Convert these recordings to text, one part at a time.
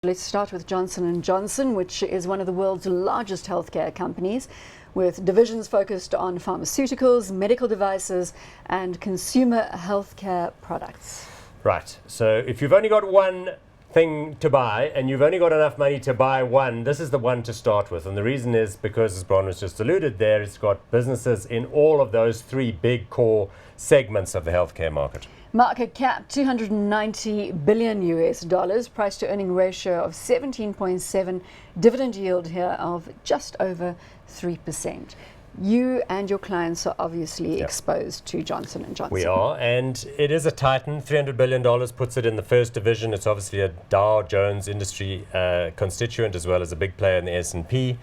Let's start with Johnson & Johnson, which is one of the world's largest healthcare companies, with divisions focused on pharmaceuticals, medical devices, and consumer healthcare products. Right. So if you've only got one thing to buy and you've only got enough money to buy one, this is the one to start with. And the reason is because, as Bron was just alluded there, it's got businesses in all of those three big core segments of the healthcare market. Market cap $290 billion, price to earning ratio of 17.7, dividend yield here of just over 3%. You and your clients are obviously exposed to Johnson & Johnson. We are, and it is a titan. $300 billion puts it in the first division. It's obviously a Dow Jones industry constituent as well as a big player in the S&P.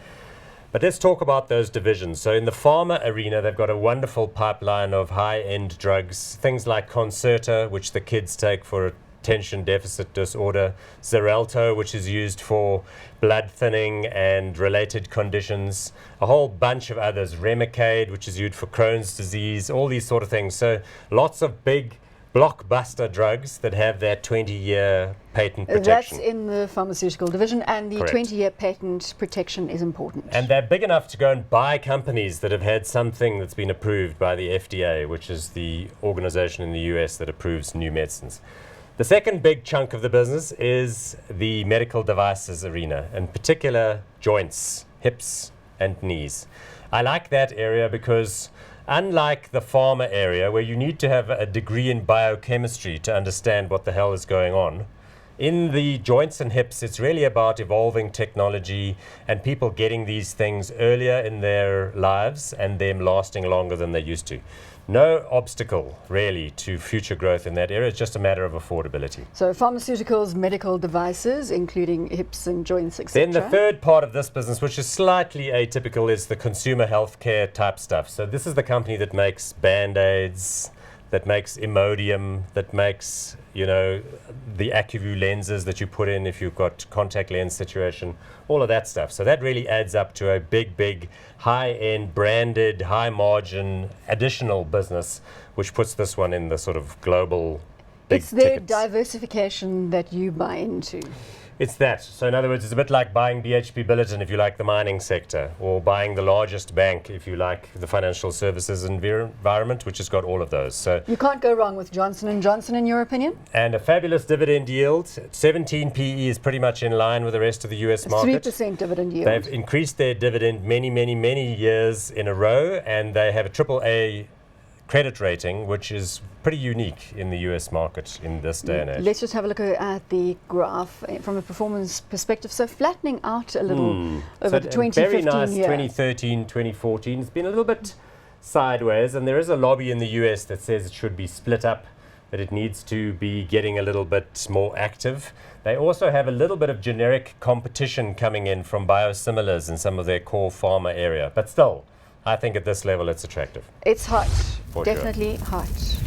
But let's talk about those divisions. So in the pharma arena, they've got a wonderful pipeline of high-end drugs, things like Concerta, which the kids take for attention deficit disorder, Xarelto, which is used for blood thinning and related conditions, a whole bunch of others, Remicade, which is used for Crohn's disease, all these sort of things. So lots of big blockbuster drugs that have that 20-year patent protection. That's in the pharmaceutical division, and the Correct. 20-year patent protection is important. And they're big enough to go and buy companies that have had something that's been approved by the FDA, which is the organization in the US that approves new medicines. The second big chunk of the business is the medical devices arena, in particular joints, hips and knees. I like that area because unlike the pharma area, where you need to have a degree in biochemistry to understand what the hell is going on, in the joints and hips, it's really about evolving technology and people getting these things earlier in their lives and them lasting longer than they used to. No obstacle, really, to future growth in that area. It's just a matter of affordability. So pharmaceuticals, medical devices, including hips and joints, etc. Then the third part of this business, which is slightly atypical, is the consumer healthcare type stuff. So this is the company that makes Band-Aids, that makes Imodium, that makes, the AccuView lenses that you put in if you've got contact lens situation, all of that stuff. So that really adds up to a big, high-end, branded, high-margin, additional business, which puts this one in the sort of global big It's their tickets. diversification that you buy into. It's that. So in other words, it's a bit like buying BHP Billiton if you like the mining sector, or buying the largest bank if you like the financial services environment, which has got all of those. So You can't go wrong with Johnson & Johnson, in your opinion? and a fabulous dividend yield. 17 PE is pretty much in line with the rest of the US market. 3% dividend yield. They've increased their dividend many years in a row, and they have a AAA credit rating, which is pretty unique in the US market in this day and age. Let's just have a look at the graph from a performance perspective. So flattening out a little over the 2015 very nice year. 2013, 2014. It's been a little bit sideways, and there is a lobby in the US that says it should be split up, that it needs to be getting a little bit more active. They also have a little bit of generic competition coming in from biosimilars in some of their core pharma area. But still, I think at this level it's attractive. It's hot. For sure. Definitely hot.